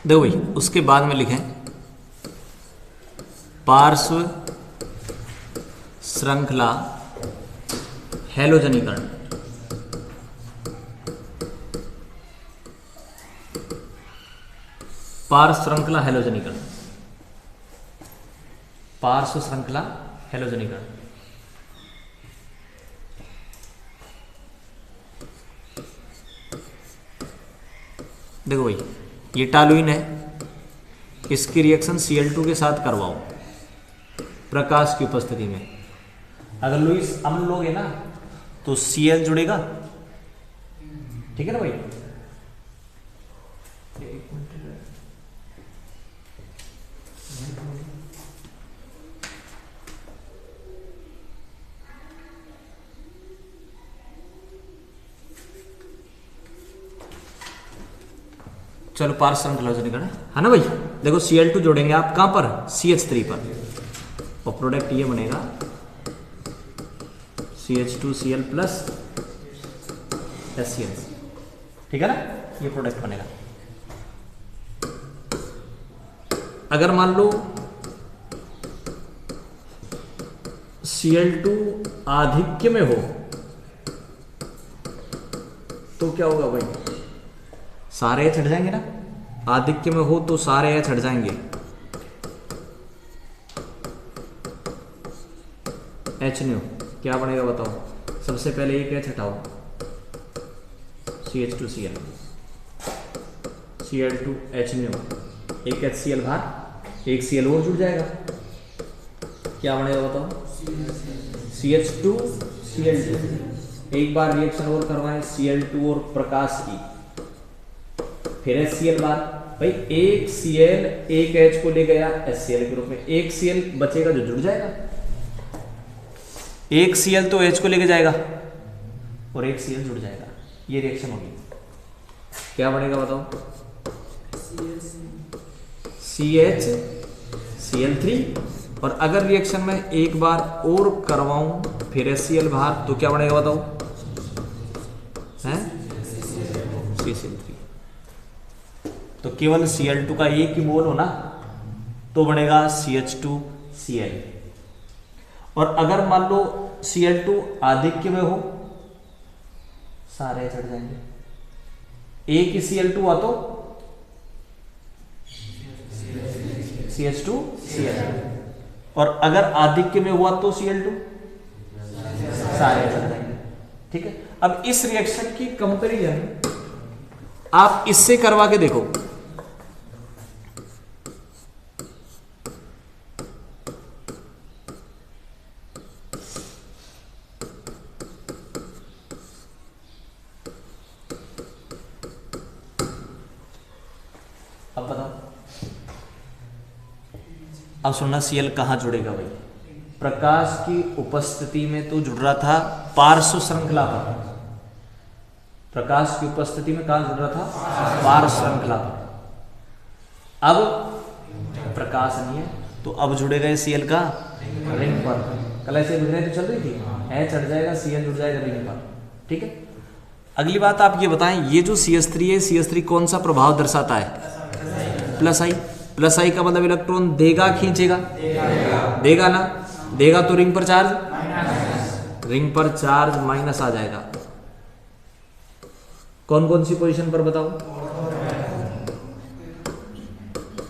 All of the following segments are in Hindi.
देखो भाई उसके बाद में लिखें पार्श्व श्रृंखला हैलोजनीकरण। पार्श्व श्रृंखला हैलोजनीकरण, पार्श्व श्रृंखला हैलोजनीकरण। देखो भाई ये टॉलुइन है, इसकी रिएक्शन Cl2 के साथ करवाओ प्रकाश की उपस्थिति में। अगर लुईस अम्ल लोगे ना तो Cl जुड़ेगा, ठीक है ना भाई। चलो पार्श्व श्रृंखला हैलोजनीकरण है ना भाई। देखो Cl2 जोड़ेंगे आप कहां पर, CH3 पर, और प्रोडक्ट ये बनेगा CH2Cl प्लस HCl, ठीक है ना, ये प्रोडक्ट बनेगा। अगर मान लो Cl2 आधिक्य में हो तो क्या होगा भाई, सारे एच हट जाएंगे ना। आधिक्य में हो तो सारे एच हट जाएंगे, एच न्यू क्या बनेगा बताओ। सबसे पहले एक एच हटाओ, CH2Cl, Cl2 H न्यू, एक HCl बाहर, एक Cl और जुड़ जाएगा, क्या बनेगा बताओ, CH2Cl2। एक बार रिएक्शन और करवाएं Cl2 और प्रकाश की, फिर HCl बार, भाई एक Cl एक H को ले गया HCl के रूप में, एक Cl बचेगा जो जुड़ जाएगा। एक Cl तो H को लेके जाएगा और एक Cl जुड़ जाएगा, ये रिएक्शन होगी, क्या बनेगा बताओ, CHCl3। और अगर रिएक्शन में एक बार और करवाऊं फिर HCl बाहर तो क्या बनेगा बताओ, हैं CCl3। तो केवल Cl2 का एक ही मोल हो ना तो बनेगा CH2Cl। और अगर मान लो Cl2 आधिक्य में हो सारे चढ़ जाएंगे, एक ही Cl2 हुआ तो CH2Cl, और अगर आधिक्य में हुआ तो Cl2 सारे चढ़ जाएंगे, ठीक है। अब इस रिएक्शन की कंपैरिजन आप इससे करवा के देखो, अब बताओ, अब सुनना Cl कहां जुड़ेगा भाई, प्रकाश की उपस्थिति में तो जुड़ रहा था पार्श्व श्रृंखला पर, प्रकाश की उपस्थिति में कहां जुड़ रहा था, पार्श्व श्रृंखला पर। अब प्रकाश नहीं है तो अब जुड़ेगा Cl का रिंग पर, कल ऐसे बिखरे तो चल रही थी, H चढ़ जाएगा Cl जुड़ जाएगा रिंग पर, ठीक है। अगली बात आप ये बताएं, ये जो CH3 है, CH3 कौन सा प्रभाव दर्शाता है, प्लस आई। प्लस आई का मतलब इलेक्ट्रॉन देगा खींचेगा, देगा ना, देगा तो रिंग पर चार्ज, रिंग पर चार्ज माइनस आ जाएगा। कौन कौन सी पोजीशन पर बताओ,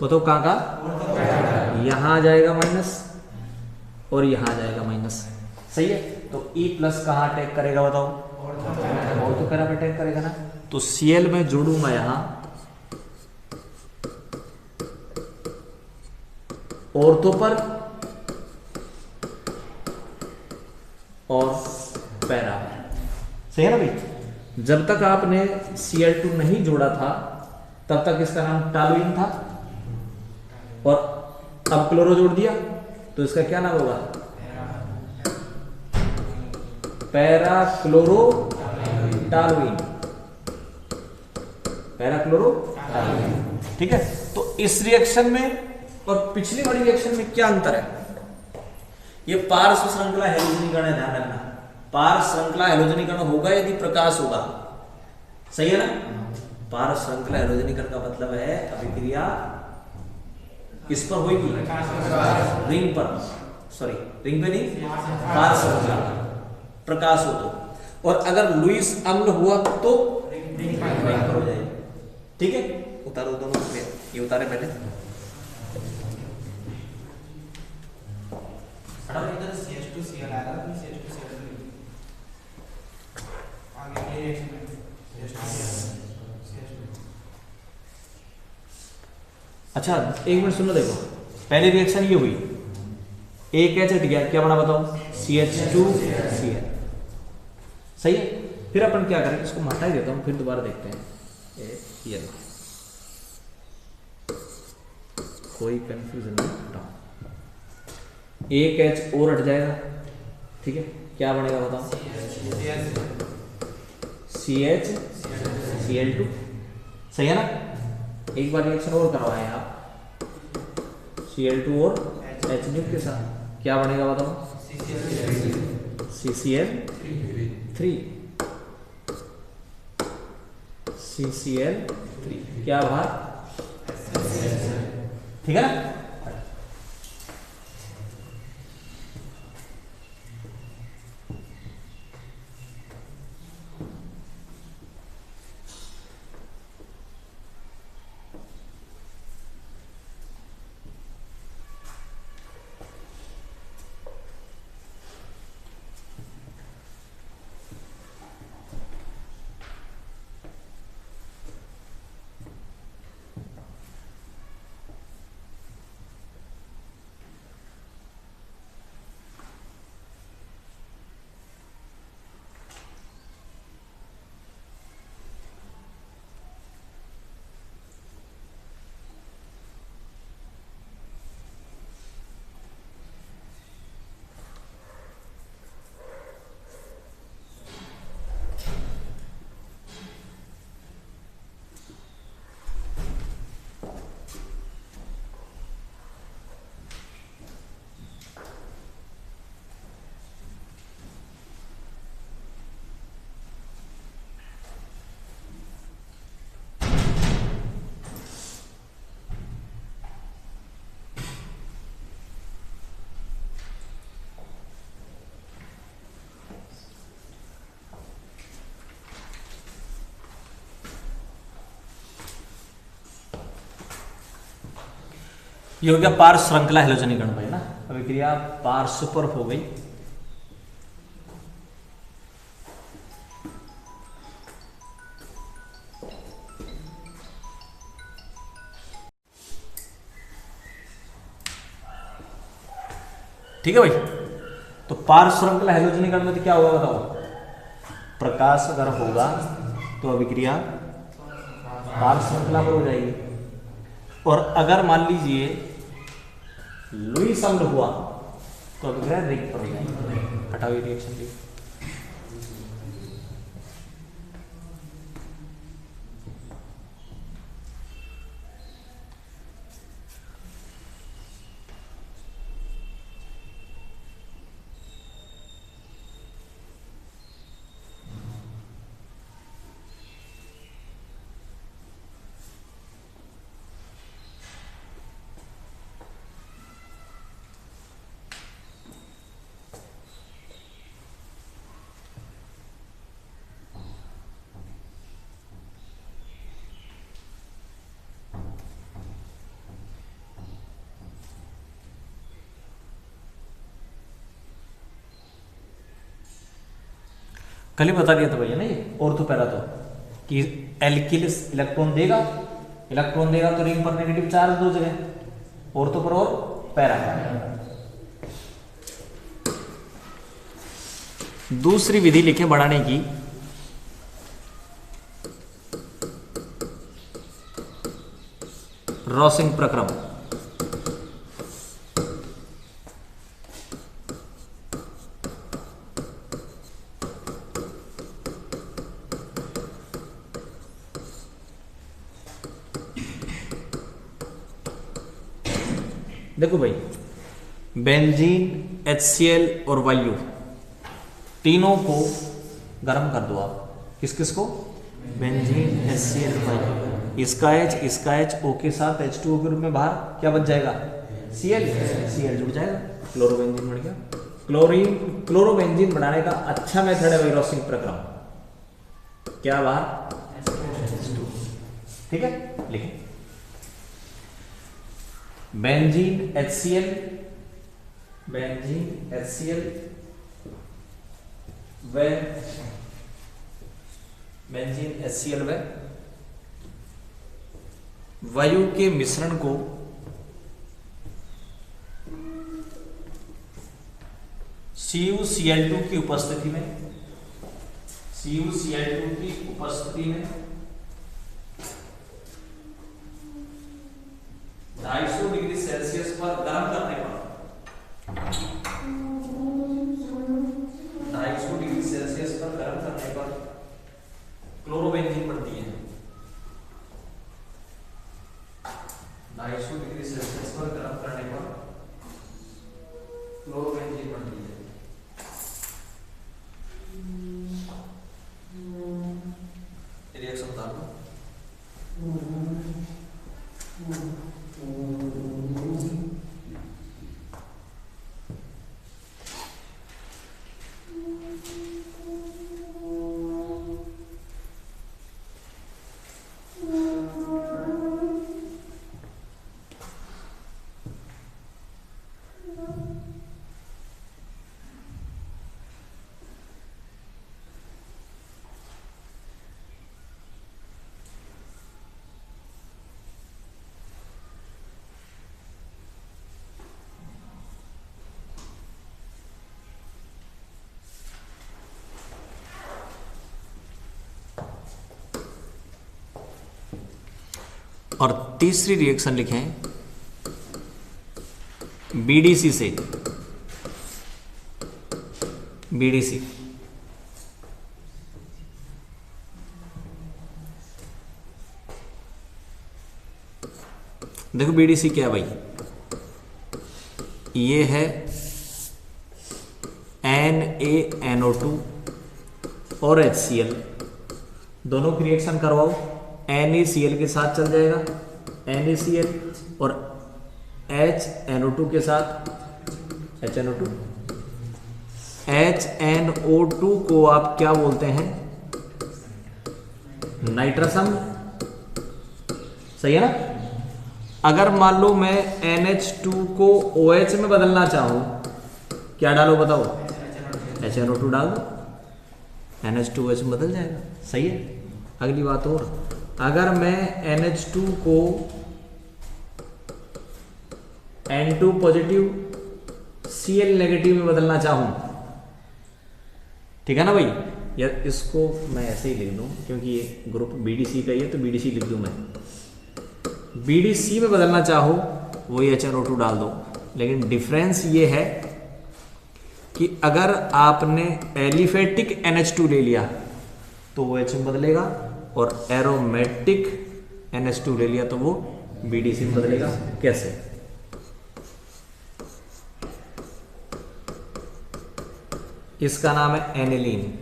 बताओ कहां का, यहां आ जाएगा माइनस और यहां आ जाएगा माइनस, सही है। तो E प्लस कहां अटैक करेगा बताओ, और तो पैरा पे अटैक करेगा ना। तो Cl में जोड़ूंगा यहां ऑर्थो पर और पैरा पर, सही है ना भाई। जब तक आपने Cl2 नहीं जोड़ा था तब तक इसका नाम टॉलुइन था, और अब क्लोरो जोड़ दिया तो इसका क्या नाम होगा, para chloro toluene, para chloro toluene, ठीक है। तो इस रिएक्शन में और पिछली वाली रिएक्शन में क्या अंतर है, ये पार्श्व श्रृंखला हैलोजनीकरण है, ध्यान रखना। पार्श्व श्रृंखला हैलोजनीकरण होगा यदि प्रकाश होगा, सही है ना। पार श्रृंखला हैलोजनीकरण का मतलब है अभिक्रिया किस पर होगी, रिंग पर, सॉरी रिंग पे नहीं, पार श्रृंखला प्रकाश हो तो, और अगर लुईस अम्ल हुआ तो रिंग पर हो जाएगी। ठीक है, उतारो दोनों, ये उतारे पहले। इधर CH2Cl आएगा, CH2Cl आगे ये रिएक्शन में अच्छा एक मिनट सुनो, देखो पहले रिएक्शन ये हुई, एक एच हट गया, क्या बना बताओ, CH2Cl, सही है। फिर अपन क्या करेंगे, इसको हटा ही देता हूं, फिर दोबारा देखते हैं। ये कोई कंफ्यूजन नहीं, हटाओ, एक एच और हट जाएगा, ठीक है, क्या बनेगा बताओ, CH2Cl2, सही है ना। एक बार रिएक्शन और करवाएं आप, Cl2 और H के साथ, क्या बनेगा बताओ, CCl3, CCl3, क्या बाहर, ठीक है ना। ये हो गया पार श्रृंखला हैलोजनीकरण भाई ना, अभिक्रिया पार्श्व पर हो गई। ठीक है भाई, तो पार श्रृंखला हैलोजनीकरण में तो क्या होगा बताओ, प्रकाश अगर होगा तो अभिक्रिया पार श्रृंखला पर हो जाएगी, और अगर मान लीजिए लुईस अम्ल हुआ तो अभिक्रिया रिंग पर हो जाएगी। हटाओ ये रिएक्शन भी। कल ही बता दिया था भैया नहीं, और तो पहला तो कि एल्किल इलेक्ट्रॉन देगा तो रिंग पर नेगेटिव चार्ज दो जगह, और तो पर और पैरा। दूसरी विधि लिखे बढ़ाने की, रॉसिंग प्रक्रम। देखो भाई, बेंजीन, HCl और वायु तीनों को गर्म कर दो आप। किस किस को? बेंजीन HCl, इसका H O के साथ H2O के रूप में बाहर क्या बच जाएगा, Cl जुड़ जाएगा, क्लोरोबेंजीन बन गया। क्लोरोबेंजीन बनाने का अच्छा मेथड है वही रोस्टिंग प्रक्रम, क्या बाहर H2, ठीक है। लिखें बेंजीन HCl व बेंजीन HCl व वायु के मिश्रण को CuCl2 की उपस्थिति में 250 डिग्री सेल्सियस पर गर्म करने पर 250 डिग्री सेल्सियस पर गर्म करने पर क्लोरोबेंजीन बनती है। 250 डिग्री सेल्सियस पर गर्म करने पर क्लोरोबेंजीन बनती है। रिएक्शन बता दो। और तीसरी रिएक्शन लिखें BDC से, BDC देखो BDC क्या है भाई, ये है NaNO2 और HCl, दोनों की रिएक्शन करवाओ, NaCl के साथ चल जाएगा NaCl और HNO2 के साथ HNO2। HNO2 को आप क्या बोलते हैं, नाइट्रस अम्ल, सही है ना। अगर मान लो मैं NH2 को OH में बदलना चाहूं, क्या डालो बताओ, HNO2 डाल दो, NH2OH में बदल जाएगा, सही है। अगली बात और, अगर मैं NH2 को N2 पॉजिटिव Cl नेगेटिव में बदलना चाहूं, ठीक है ना भाई, या इसको मैं ऐसे ही लिख दूं क्योंकि ये ग्रुप BDC का ही है तो BDC लिख दूं मैं। BDC में बदलना चाहो वही HNO2 डाल दो, लेकिन डिफरेंस ये है कि अगर आपने एलिफेटिक NH2 ले लिया तो वो H में बदलेगा, और एरोमेटिक NH2 ले लिया तो वो BDC में बदलेगा। कैसे, इसका नाम है एनिलीन।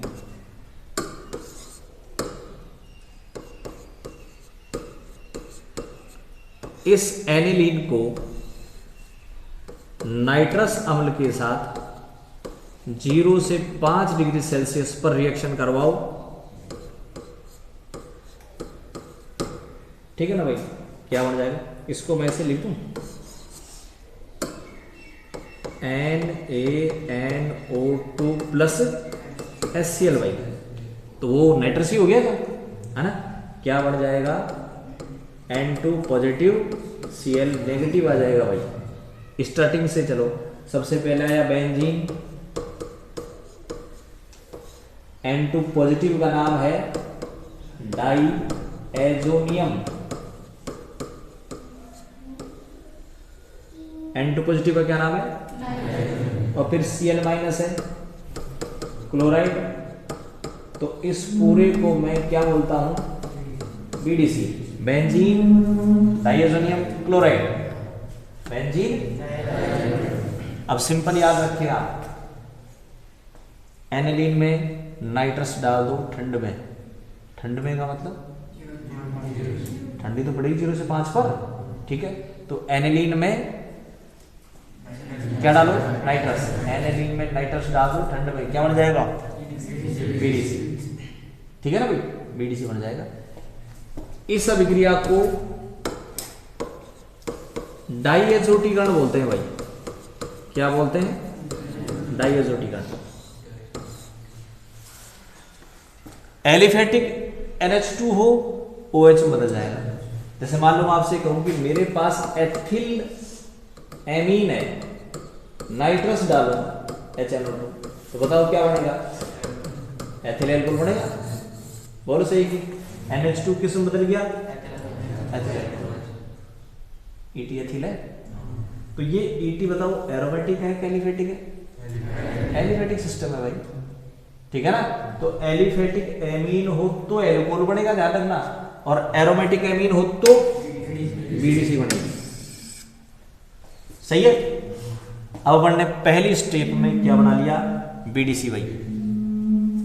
इस एनिलीन को नाइट्रस अम्ल के साथ 0 से 5 डिग्री सेल्सियस पर रिएक्शन करवाओ, ठीक है ना भाई, क्या बन जाएगा, इसको मैं ऐसे लिख दूं NaNO2 प्लस HCl भाई, तो वो नाइट्रस ही हो गया है ना। क्या बन जाएगा, N2 पॉजिटिव Cl नेगेटिव आ जाएगा भाई। स्टार्टिंग से चलो, सबसे पहले आया बेंजीन, N2 पॉजिटिव का नाम है डाईएजोनियम, N2 पॉजिटिव का क्या नाम है, और फिर Cl माइनस है क्लोराइड, तो इस पूरे को मैं क्या बोलता हूं, BDC, benzene diazonium chloride, benzene. अब सिंपल याद रखिए आप, एनिलीन में नाइट्रस डाल दो ठंड में, ठंड में का मतलब ठंडी तो पड़ेगी 0 से 5 पर, ठीक है। तो एनिलीन में क्या डालो, नाइट्रस। एनिलीन में नाइट्रस डाल दो ठंड में, क्या बन जाएगा, बीडीसी, ठीक है ना भाई, बीडीसी बन जाएगा। इस अभिक्रिया को डाईएज़ोटीकरण बोलते हैं भाई। क्या बोलते हैं, डाईएज़ोटीकरण। एलिफेटिक NH2 हो, OH में बदल जाएगा। जैसे मान लो मैं आपसे कहूं कि मेरे पास एथिल एमीन है, नाइट्रस डालो HNO2, तो बताओ क्या बनेगा, एथिल एल्कोहल बनेगा। बोलो सही की, NH2 किस में बदल गया, एथिल एल्कोहल, ET एथिल है। तो ये ET बताओ एरोमेटिक है कि एलिफेटिक है, एलिफेटिक सिस्टम है भाई, ठीक है ना। तो एलिफेटिक एमीन हो तो एल्कोहल बनेगा, ध्यान रखना, और एरोमेटिक एमीन हो तो बीडीसी बनेगी, सही है। अब अपन ने पहली स्टेप में क्या बना लिया, बीडीसी भाई।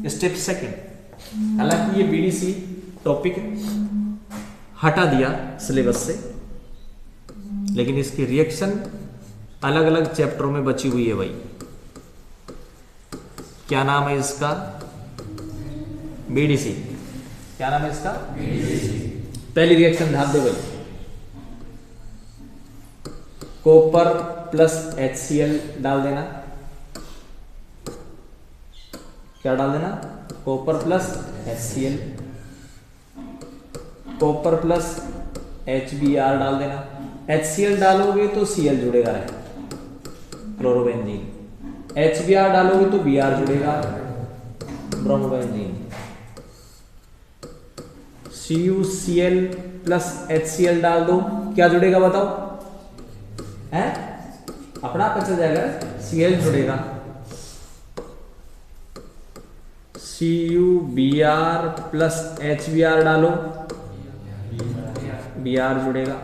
स्टेप सेकंड, हालांकि ये बीडीसी टॉपिक हटा दिया सिलेबस से, लेकिन इसकी रिएक्शन अलग अलग चैप्टरों में बची हुई है भाई। क्या नाम है इसका, बीडीसी। क्या नाम है इसका, बीडीसी। पहली रिएक्शन ध्यान दे भाई, कॉपर प्लस HCl डाल देना। क्या डाल देना, copper plus HCl, copper plus HBr डाल देना। HCl डालोगे तो Cl जुड़ेगा, क्लोरोबेंजीन। HBr डालोगे तो Br जुड़ेगा, ब्रोमोबेंजीन। CuCl प्लस HCl डाल दो, क्या जुड़ेगा बताओ, है अपना आप चल जाएगा, Cl जुड़ेगा। CuBr प्लस HBr डालो, Br जुड़ेगा।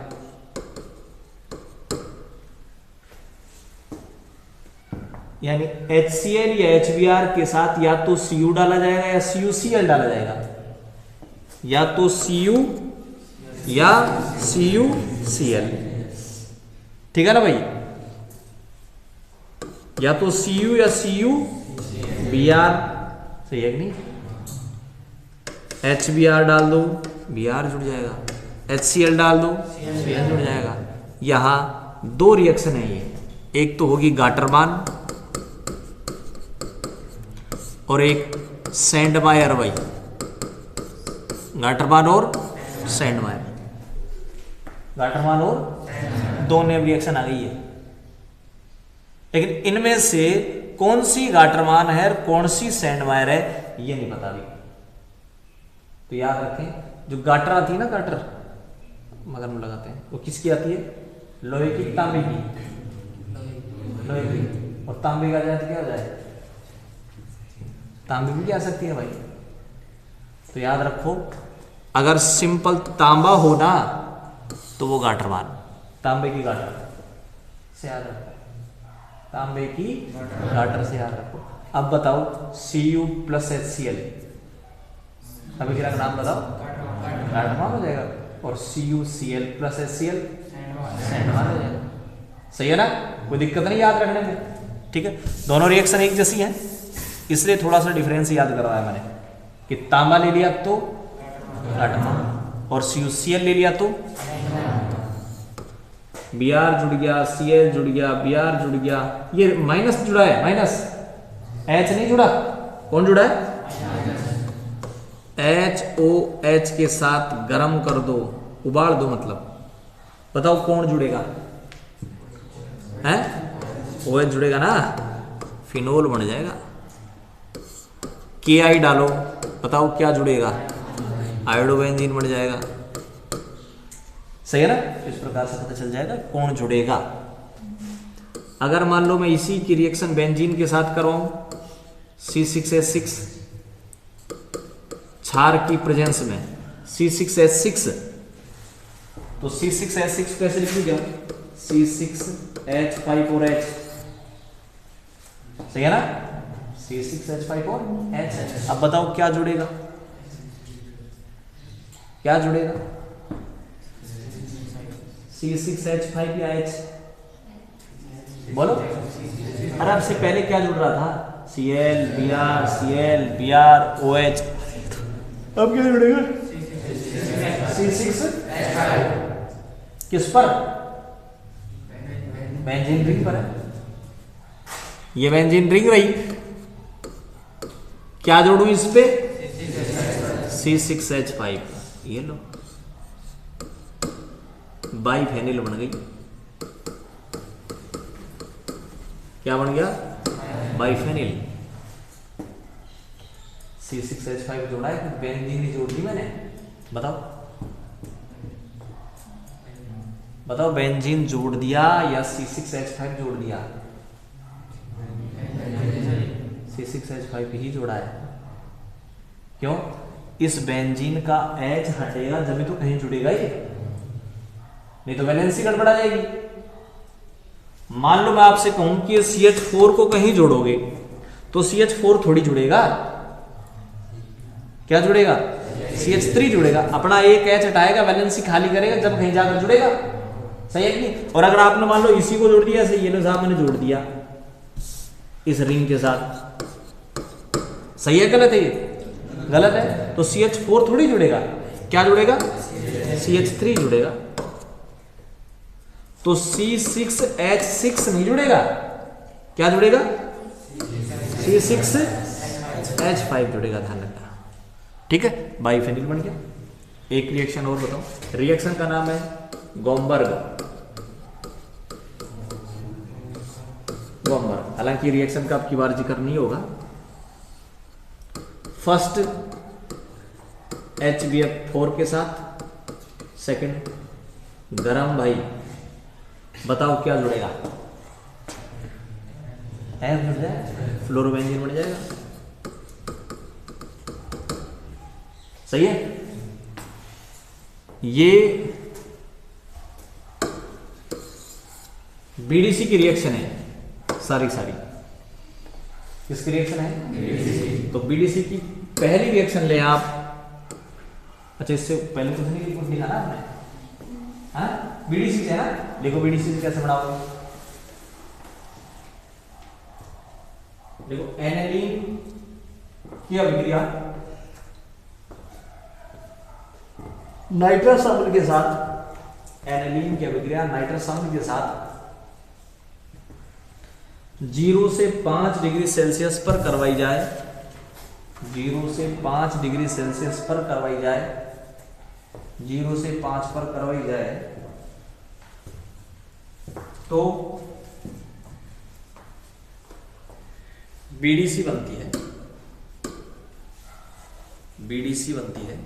यानी HCl या HBr के साथ या तो Cu डाला जाएगा या CuCl डाला जाएगा, या तो Cu या CuCl, ठीक है ना भाई, या तो Cu या CuBr, सही है कि नहीं। HBr डाल दो, Br जुड़ जाएगा, HCl डाल दो, Cl जुड़ जाएगा। यहां दो रिएक्शन है ये, एक तो होगी गाटरमान और एक सैंडमायर भाई, गाटरमान और सैंडमायर, गाटरमान और दो नेम रिएक्शन आ गई है। लेकिन इनमें से कौन सी गाटरमान है और कौन सी सैंडमायर है ये नहीं पता अभी। तो याद रखें, जो गाटर आती है ना, गाटर मगर में लगाते हैं, वो किसकी आती है, लोहे की, तांबे की, लोहे की। और तांबे का जाए तो क्या हो जाए, तांबे भी क्या आ सकती है भाई। तो याद रखो, अगर सिंपल तांबा हो ना तो वो गाटरमान, तांबे की गाटर से याद रखो, तांबे की गाटर से याद रखो। अब बताओ Cu प्लस HCl, अभिक्रिया का नाम बताओ, गाटरमान हो जाएगा। और CuCl प्लस HCl सैंडमायर हो जाएगा, सही है ना, कोई दिक्कत नहीं याद रखने में, ठीक है। दोनों रिएक्शन एक जैसी हैं, इसलिए थोड़ा सा डिफरेंस याद करवाया मैंने कि तांबा ले लिया तो गाटरमान और CuCl ले लिया तो Br जुड़ गया, Cl जुड़ गया, Br जुड़ गया। ये माइनस जुड़ा है, माइनस, H नहीं जुड़ा, कौन जुड़ा है, HOH के साथ गर्म कर दो, उबाल दो, मतलब बताओ कौन जुड़ेगा, है OH जुड़ेगा ना, फिनोल बन जाएगा। Ki डालो, बताओ क्या जुड़ेगा, आयोडोबेंजीन बन जाएगा, सही है ना। इस प्रकार से पता चल जाएगा कौन जुड़ेगा। अगर मान लो मैं इसी की रिएक्शन बेंजीन के साथ करवाऊं, C6H6 क्षार की प्रेजेंस में, C6H6, तो C6H6 कैसे लिख लीजिए, C6H5OH, सही है ना, C6H5OH। अब बताओ क्या जुड़ेगा, क्या जुड़ेगा? C6H5 या H? बोलो। अरे आपसे पहले क्या जुड़ रहा था? Cl Br OH। अब क्या जुड़ेगा? C6H5। किस पर? बेंजीन रिंग पर है। ये बेंजीन रिंग रही, क्या जोड़ू इस पे? C6H5। ये लो बाइफेनिल बन गई। क्या बन गया? बाइफेनिल। C6H5 जोड़ा है कि बेंजीन ही जोड़ दी मैंने? बताओ बेंजीन जोड़ दिया या C6H5 जोड़ दिया? C6H5 ही जोड़ा है। क्यों? इस बेंजीन का H हटेगा जब तो कहीं जुड़ेगा ये, नहीं तो वैलेंसी गड़बड़ा जाएगी। मान लो मैं आपसे कहूं कि CH4 को कहीं जोड़ोगे तो CH4 थोड़ी जुड़ेगा, क्या जुड़ेगा? CH3 जुड़ेगा। अपना एक H हटाएगा, वैलेंसी खाली करेगा, जब कहीं जाकर जुड़ेगा। सही है कि नहीं? और अगर आपने मान लो इसी को जोड़ दिया, ये लो साहब मैंने जोड़ दिया इस रिंग के साथ, सही है गलत है? ये गलत है। तो CH4 थोड़ी जुड़ेगा, क्या जुड़ेगा? CH3 जुड़ेगा। तो C6H6 नहीं जुड़ेगा, क्या जुड़ेगा? C6H5 जुड़ेगा। ध्यान रखना, ठीक है? बाइफेनिल बन गया। एक रिएक्शन और बताओ। रिएक्शन का नाम है गोमबर्ग। हालांकि रिएक्शन का अब की बार जिक्र नहीं होगा। फर्स्ट HBF4 के साथ सेकंड गरम भाई, बताओ क्या जुड़ेगा? जुड़ जाए, फ्लोरोबेंजीन बन जाएगा। सही है? ये BDC की रिएक्शन है सारी। किसकी रिएक्शन है? BDC। तो BDC की पहली रिएक्शन ले आप। अच्छा, इससे पहले कुछ नहीं, कुछ लिखा ना आपने? हाँ, BDC से है ना? देखो BDC से कैसे बनाओगे। देखो एनालीन की अभिक्रिया नाइट्रस अम्ल के साथ, एनालीन की अभिक्रिया नाइट्रस अम्ल के साथ 0 से 5 डिग्री सेल्सियस पर करवाई जाए। 0 से 5 डिग्री सेल्सियस पर करवाई जाए। 0 से 5 पर करवाई जाए तो BDC बनती है। BDC बनती है।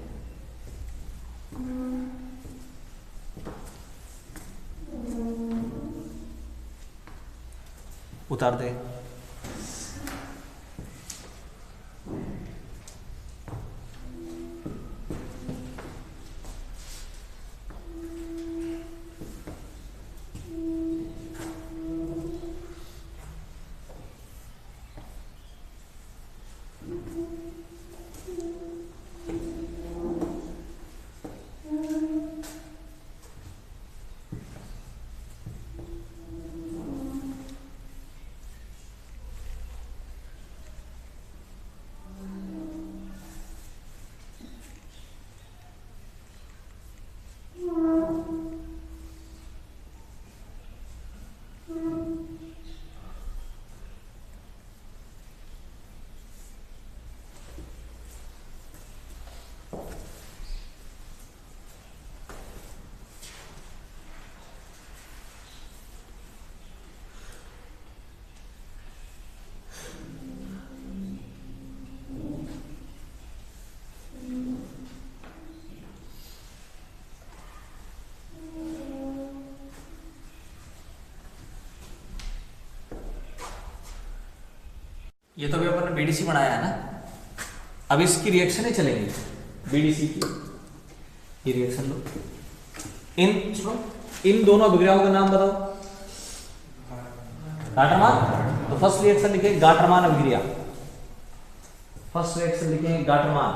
उतार दे। ये तो अभी अपन ने BDC बनाया है ना, अब इसकी रिएक्शन ही चलेंगी BDC की। ये रिएक्शन लो, इन दोनों अभिक्रियाओं का नाम बताओ। गाटरमान। तो फर्स्ट रिएक्शन लिखेंगे गाटरमान अभिक्रिया। फर्स्ट रिएक्शन लिखेंगे गाटरमान।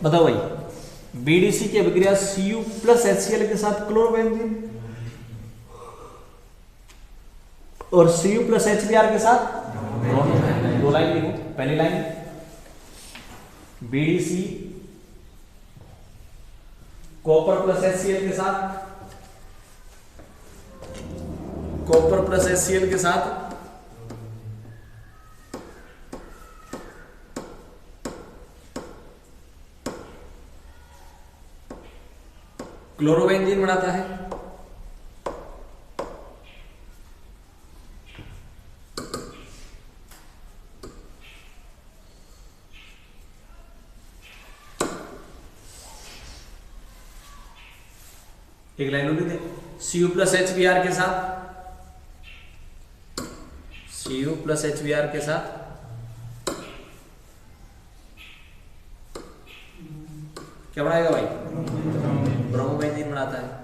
बताओ भाई, बीडीसी की अभिक्रिया Cu प्लस HCl के साथ क्लोरोबेंजीन और Cu प्लस HBr के साथ ब्रोमो। दो लाइन लिखो। पहली line BDC copper plus HCl के साथ, कॉपर प्लस HCl के साथ क्लोरोबेंजीन बनाता है। एक लाइन और लिखते हैं, Cu प्लस HBr के साथ, Cu प्लस HBr के साथ क्या बनाएगा भाई? ब्रोमोबेंजीन बनाता है।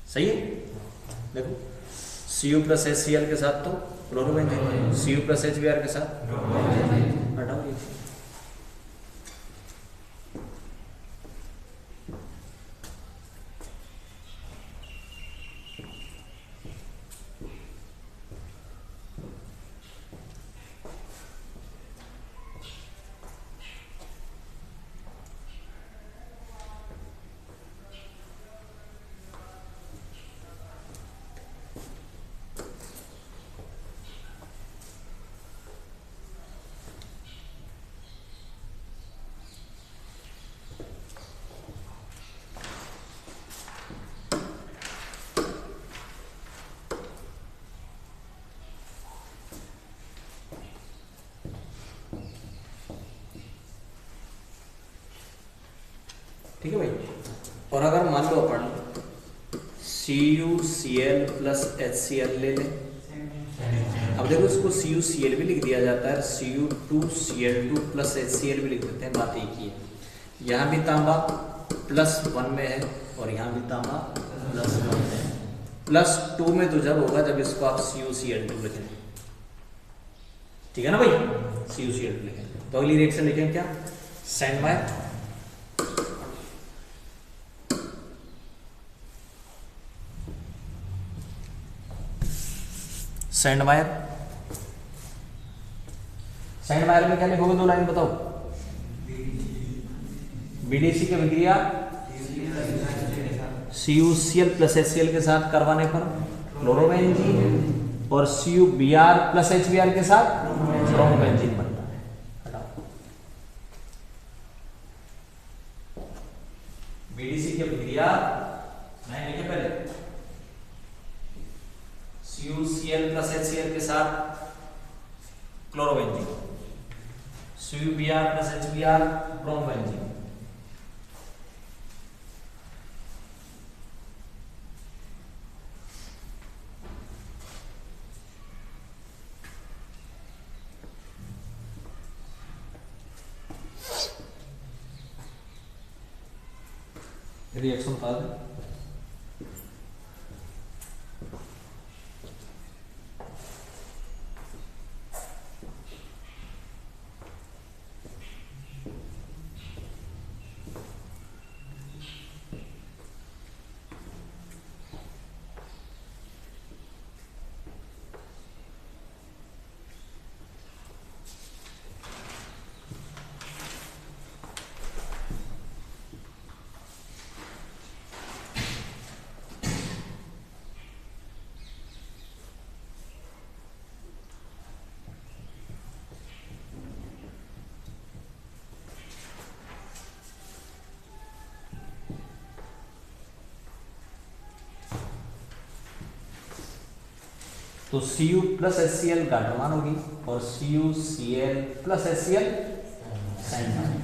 सही है? देखो Cu प्लस HCl के साथ तो क्लोरोबेंजीन, Cu प्लस HBr के साथ हटाओ ये। ठीक है भाई। और अगर मान लो अपन CuCl प्लस HCl ले लें, अब देखो इसको CuCl भी लिख दिया जाता है, Cu2Cl2 प्लस HCl भी लिख देते हैं, बात एक ही है। यहाँ भी तांबा +1 में है और यहाँ भी तांबा +1 में है। +2 में तो जब होगा जब इसको आप CuCl2 लिखें, ठीक है ना भाई? CuCl2 लिखें तो अगली रिएक्शन लिखें क्या? सैंडमायर सैंडमायर सैंडमायर में क्या लिखोगे? दो लाइन बताओ। बीडीसी की अभिक्रिया CuCl प्लस HCl के साथ करवाने पर क्लोरोबेंजीन और CuBr प्लस HBr के साथ ब्रोमोबेंजीन बनता है। हटाओ। बीडीसी की अभिक्रिया नहीं लिखे पहले, CuCl प्लस HCl के साथ chlorobenzene, CuBr plus HBr bromobenzene. Reaction बता दें। तो Cu प्लस HCl गाठमान होगी और CuCl प्लस HCl सैंडमायर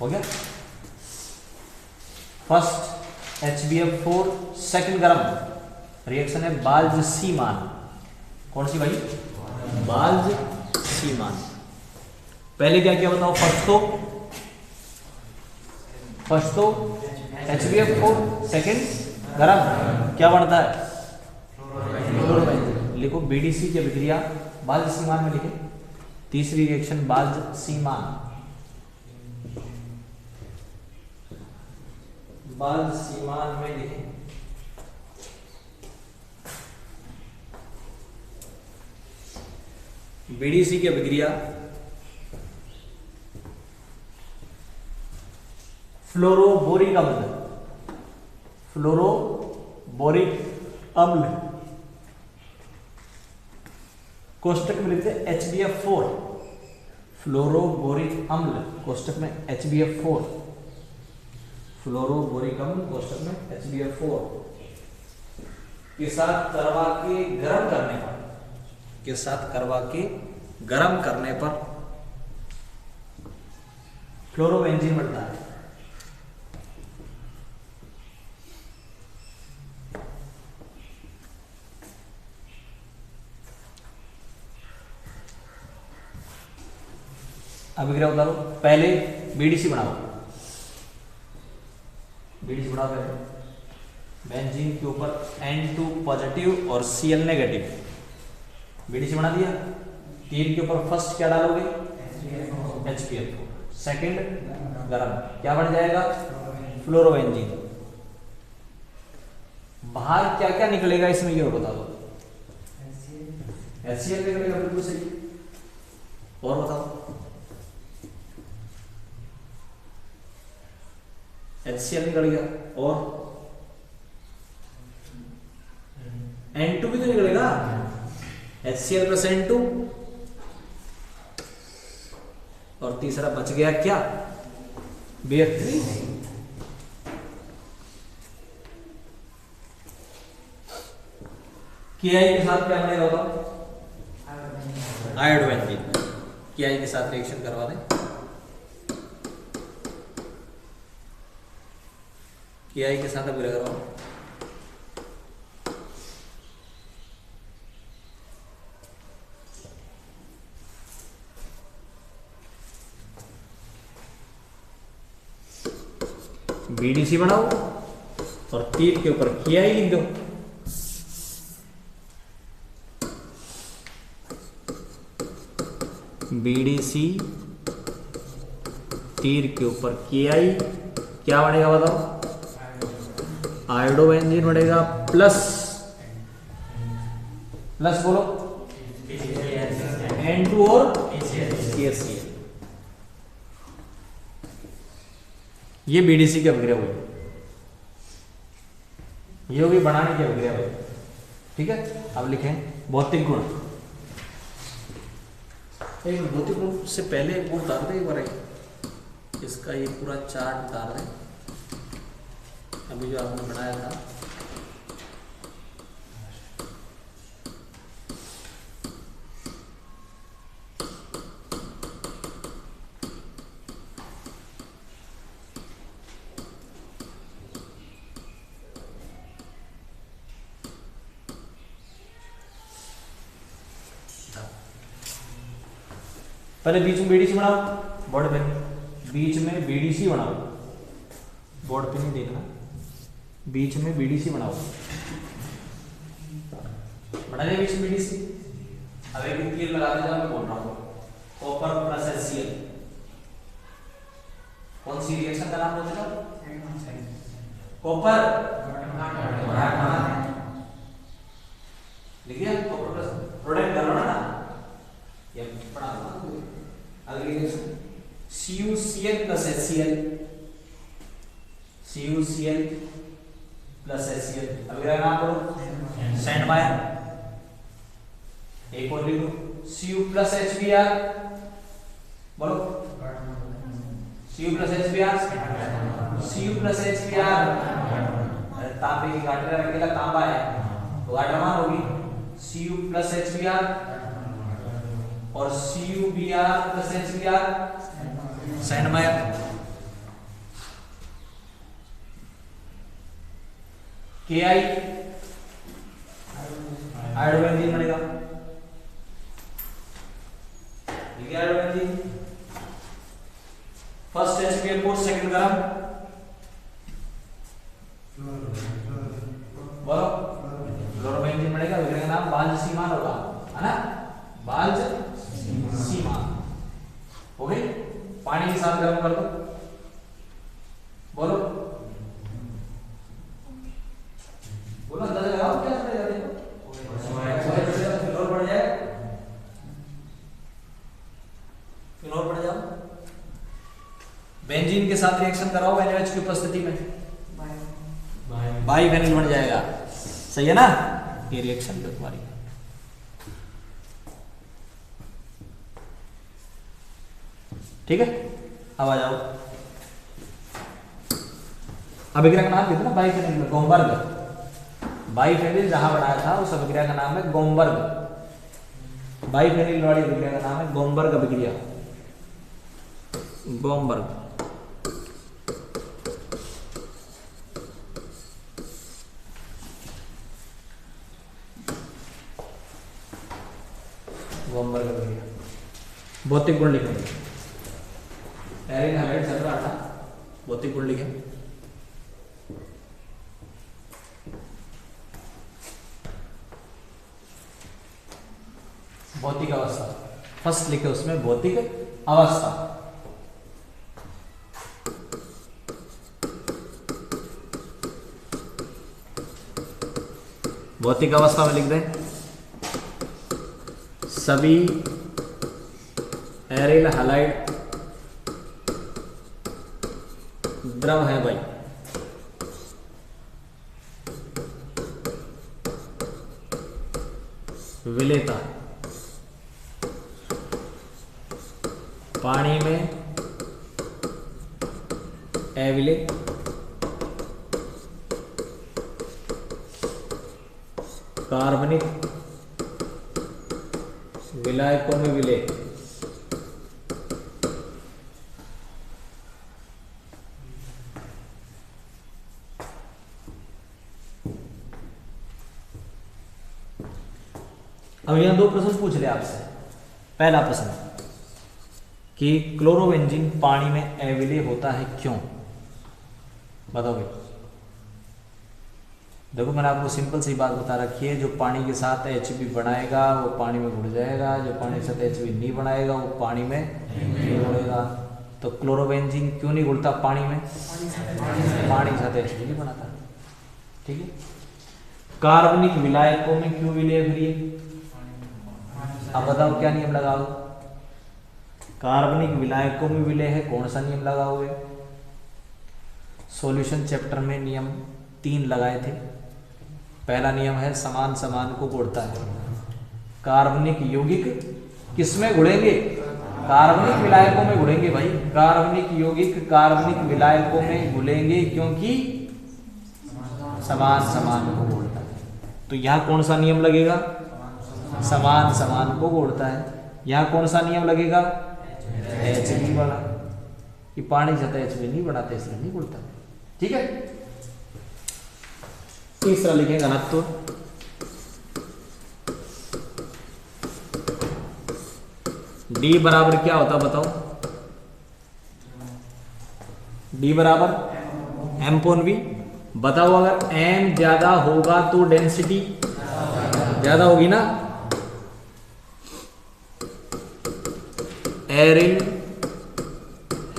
हो गया। फर्स्ट HbF4 सेकंड गर्म रिएक्शन है बाल्ज सीमान। कौन सी भाई? बाल्ज सीमान। पहले क्या किया बताओ? फर्स्ट तो HbF4 सेकंड गर्म क्या बनता है? फ्लोरोबेंजीन। लिखो BDC की अभिक्रिया बाल्ज सीमान में लिखे। तीसरी रिएक्शन बाल्ज सीमान, बाल्ज सीमान में लिखे। BDC की अभिक्रिया फ्लोरोबोरिक अम्ल, फ्लोरोबोरिक अम्ल कोष्टक में लिखते हैं HbF4, फ्लोरोबोरिक अम्ल कोष्टक में HbF4, फ्लोरोबोरिक अम्ल कोष्टक में HbF4 के साथ करवा के गर्म करने पर, के साथ करवा के गर्म करने पर फ्लोरोबेंजीन बनता है। अभिक्रिया उतारो। पहले BDC बनाओ, BDC बनाओ पहले। बेंजीन के ऊपर N2 पॉजिटिव और Cl नेगेटिव। BDC बना दिया। तीन के ऊपर फर्स्ट क्या डालोगे? HbF4। सेकंड गरम क्या बन जाएगा? फ्लोरोबेंजीन। बाहर क्या क्या निकलेगा इसमें ये बता दो। HCl निकलेगा, बिल्कुल सही। और बताओ। HCl निकल गया और N2 भी तो निकलेगा। HCl प्लस N2 और तीसरा बच गया क्या? BF3। KI के साथ क्या बनेगा बताओ? आयोडोबेंजीन। KI के साथ रिएक्शन करवा दें। KI के साथ अभिक्रिया करवाओ। BDC बनाओ और तीन के ऊपर KI लिख दो। BDC तीर के ऊपर KI क्या बनेगा बताओ? आयोडोबेंजीन बनेगा प्लस बोलो N2 और KCl। ये BDC की अभिक्रिया हुई, ये होगी बनाने की अभिक्रिया हुई। ठीक है, अब लिखें भौतिक गुण। एक भौतिक गुण से पहले एक गुण उतार दे एक बार, इसका ये पूरा चार्ट उतार दे अभी जो आपने बनाया था। पहले बीच में BDC बनाओ बोर्ड पे, बीच में BDC बनाओ, बोर्ड पे नहीं देखना, बीच में BDC बनाओ। बना दिया बीच में BDC। अब एक तीर लगा दे, मैं बोल रहा हूँ कॉपर प्लस HCl। कौन सी रिएक्शन का नाम बोलते हैं? कॉपर लिखिए, कॉपर प्लस प्रोडक्ट करना ना, ये पढ़ा दो। अगली reaction CuCl plus HCl, CuCl plus HCl। अभिक्रिया नाम बोलो सैंडमायर। एक और लिखो Cu प्लस HBr, बोलो Cu plus HBr, Cu plus HBr। अरे तांबे की गांठ रखेगा, तांबा है तो गांठमान होगी Cu प्लस HBr और CuBr प्लस HBr सैंडमायर। के आई आयोडोबेंजीन बनेगा, ठीक है आयोडोबेंजीन। फर्स्ट H2O4 सेकंड गरम, बोलो क्लोरोबेंजीन बनेगा, विक्रय का नाम बालजीमान होगा, है ना, बालजीमान हो गई। पानी के साथ गर्म कर दो, बोलो बोलो अंदाजा लगाओ क्या पड़ेगा, देखो फ्लोर बढ़ जाए, फ्लोर बढ़ जाओ। बेंजीन के साथ रिएक्शन कराओ NaOH की उपस्थिति में, बाइफेनिल बन जाएगा, सही है ना, ये रिएक्शन जो तुम्हारी। ठीक है, अब आ जाओ, अभिक्रिया का नाम कितना, बाइफेनिल में गोमबर्ग, बाइफेनिल जहां बनाया था उस अभिक्रिया का नाम है गोमबर्ग, बाइफेनिल वाली अभिक्रिया का नाम है गोमबर्ग अभिक्रिया, गोमबर्ग। गोमबर्ग अभिक्रिया, भौतिक गुण लिखेंगे, एरिन हैलाइड चल रहा था, भौतिक गुण लिखें, भौतिक अवस्था, फर्स्ट लिखे उसमें भौतिक अवस्था, भौतिक अवस्था में लिख दें सभी एरिल हैलाइड द्रव है भाई, विलेयता पानी में अविलेय, कार्बनिक विलायकों में विलेय, अब यहां दो प्रश्न पूछ ले आपसे। पहला प्रश्न कि क्लोरोबेंजीन पानी में अविलेय होता है क्यों, बताओ भाई। देखो मैंने आपको सिंपल सी बात बता रखी है, जो पानी के साथ H बनाएगा वो पानी में घुल जाएगा, जो पानी के साथ H नहीं बनाएगा वो पानी में नहीं घुलेगा। तो क्लोरोबेंजीन क्यों नहीं घुलता पानी में, पानी के साथ H नहीं बनाता, ठीक है। कार्बनिक विलायकों में क्यों विलेय करिए, अब बताओ क्या नियम लगाओ, कार्बनिक विलायकों में विलेय है, कौन सा नियम लगाओगे। सॉल्यूशन चैप्टर में नियम 3 लगाए थे। पहला नियम है समान समान को घुलता है, कार्बनिक यौगिक किसमें घुलेंगे, कार्बनिक विलायकों में घुलेंगे भाई, कार्बनिक यौगिक कार्बनिक विलायकों में घुलेंगे क्योंकि समान समान को घोलता है। तो यहाँ कौन सा नियम लगेगा, समान समान को घोलता है। यहाँ कौन सा नियम लगेगा, HB वाला, कि पानी जाता है HB नहीं बनाते इसलिए नहीं घुलता, ठीक है। तीसरा लिखेंगे घनत्व, D बराबर क्या होता बताओ, D बराबर M/V। बताओ अगर M ज्यादा होगा तो डेंसिटी ज्यादा होगी ना। एरिल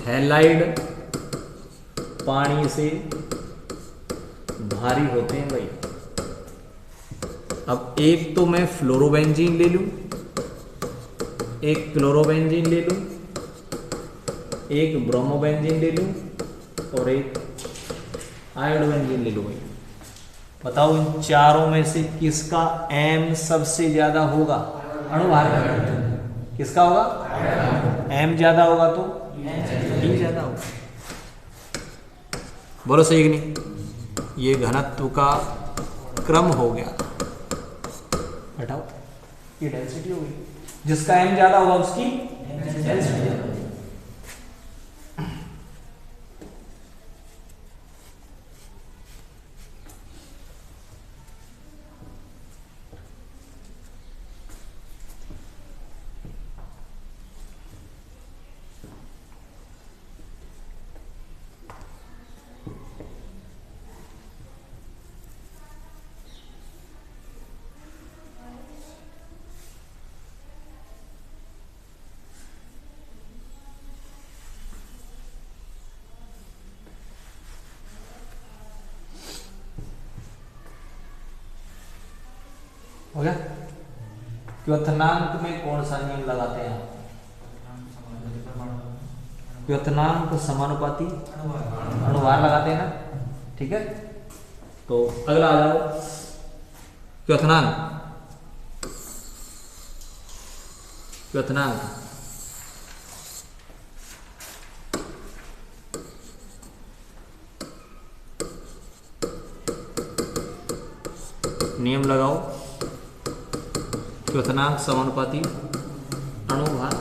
हैलाइड पानी से भारी होते हैं भाई। अब एक तो मैं फ्लोरोबेंजीन ले लूं, एक क्लोरोबेंजीन ले लूं, एक ब्रोमोबेंजीन ले लूं और एक आयोडोबेंजीन ले लूं भाई। बताओ इन चारों में से किसका M सबसे ज्यादा होगा, अणु भार का किसका होगा, M ज्यादा होगा तो D ज्यादा होगा। बोलो सही कि नहीं। ये घनत्व का क्रम हो गया। हटाओ, ये डेंसिटी हो गई, जिसका M ज्यादा होगा उसकी डेंसिटी ज्यादा होगी। हो गया। क्वथनांक में कौन सा नियम लगाते हैं आप? क्वथनांक समानुपाती अनुभार लगाते हैं ना, ठीक है। तो अगला आ जाओ, क्वथनांक। क्वथनांक नियम लगाओ। क्वथनांक समानुपाती अनुभार।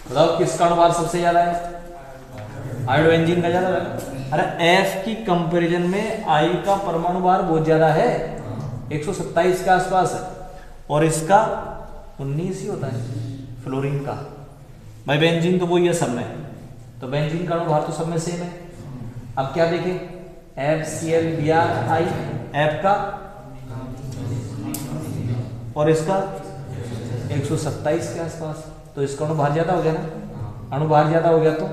बताओ किसका अनुभार सबसे ज्यादा है? आयोडो बेंजीन का ज्यादा है। अरे एफ की कंपैरिजन में आई का परमाणु भार बहुत ज्यादा है, 127 के आसपास है, और इसका 19 ही होता है फ्लोरीन का। भाई बेंजीन तो वही है सब में, तो बेंजीन का अनुभार तो सब में सेम है। अब क्या देखें, FCl एफ का और इसका 127 के आसपास, तो इसका अनुभार ज्यादा हो गया ना। अनुभार ज्यादा हो गया तो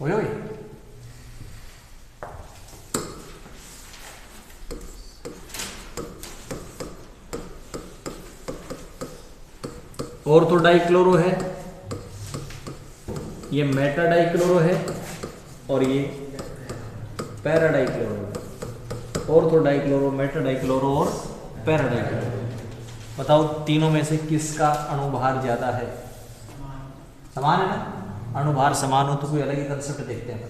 ओए ओए। और तो डाइक्लोरो है, ये मेटा डाइक्लोरो है, और ये पैरा डाइक्लोरो है। और तो डाइक्लोरो, मेटा डाइक्लोरो और पैरा डाइक्लोरो। बताओ तीनों में से किसका अनुभार ज्यादा है? समान है ना। अनुभार समान हो तो कोई अलग ही कंसेप्ट देखते हैं।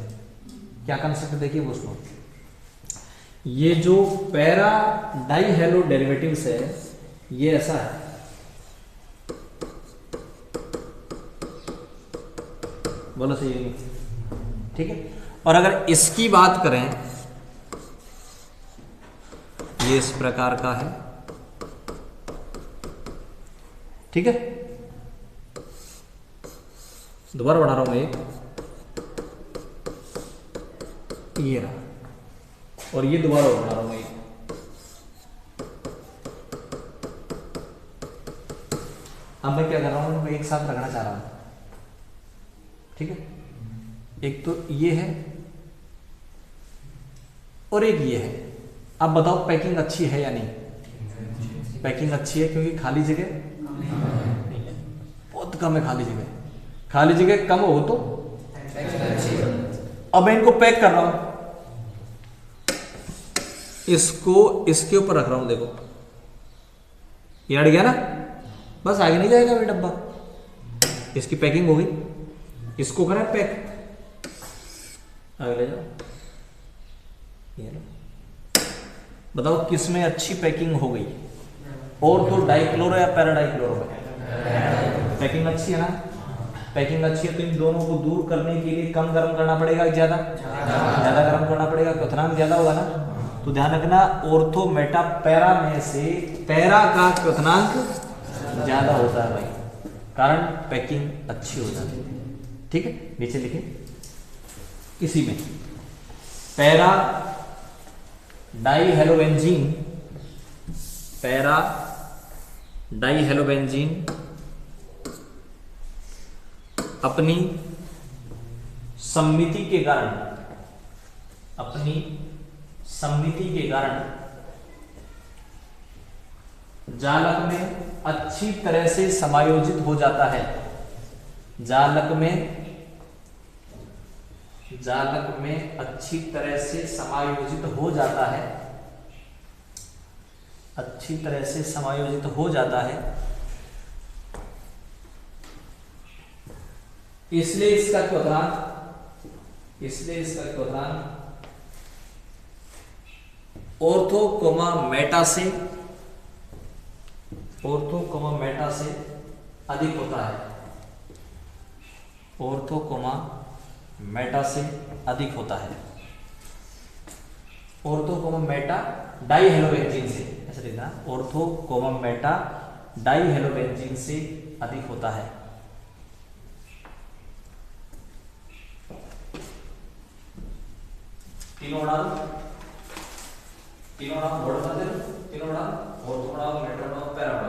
क्या कंसेप्ट देखिए वो सुनो। ये जो पैरा डाइहेलो डेरिवेटिव्स है, ये ऐसा है, बोलो सही है, ठीक है। और अगर इसकी बात करें, ये इस प्रकार का है, ठीक है। दोबारा बना रहा हूं मैं, ये रहा, और ये दोबारा बना रहा हूं मैं। अब मैं क्या कर रहा हूं, मैं एक साथ रखना चाह रहा हूं, ठीक है। एक तो ये है और एक ये है। अब बताओ पैकिंग अच्छी है या नहीं? पैकिंग अच्छी है, क्योंकि खाली जगह बहुत कम है। खाली जगह, खाली जगह कम हो तो अब मैं इनको पैक कर रहा हूं, इसको इसके ऊपर रख रहा हूं, देखो ये अड़ गया ना, बस आगे नहीं जाएगा ये डब्बा। इसकी पैकिंग हो गई, इसको करें पैक, आगे ले जाओ, ये लो। बताओ किस में अच्छी पैकिंग हो गई? और तो डाइक्लोरो या पैराडाइक्लोरो में? पैकिंग अच्छी है ना। पैकिंग अच्छी है तो इन दोनों को दूर करने के लिए कम गर्म करना पड़ेगा, ज्यादा गर्म करना पड़ेगा, क्वथनांक ज्यादा होगा ना। तो ध्यान रखना, ऑर्थो मेटा पैरा में से पैरा का क्वथनांक ज्यादा होता है भाई, कारण पैकिंग अच्छी हो जाती है, ठीक है। नीचे लिखे इसी में पैरा डाइहेलोबेंजीन, पैरा डाइहेलोबेंजीन अपनी सममिति के कारण, अपनी सममिति के कारण जालक में अच्छी तरह से समायोजित हो जाता है। जालक में अच्छी तरह से समायोजित हो जाता है, अच्छी तरह से समायोजित हो जाता है। इसलिए इसका क्वथनांक ऑर्थो कोमा मेटा से अधिक होता है। ऑर्थो कोमा मेटा से अधिक होता है। ऑर्थो कोमा मेटा डाइहेलोबेंजीन से, ऐसा लिखना, ऑर्थो कोमा मेटा डाइहेलोबेंजीन से अधिक होता है। तीनों डाल ऑर्थो कोमा मेट्रोनोम पैरानोम।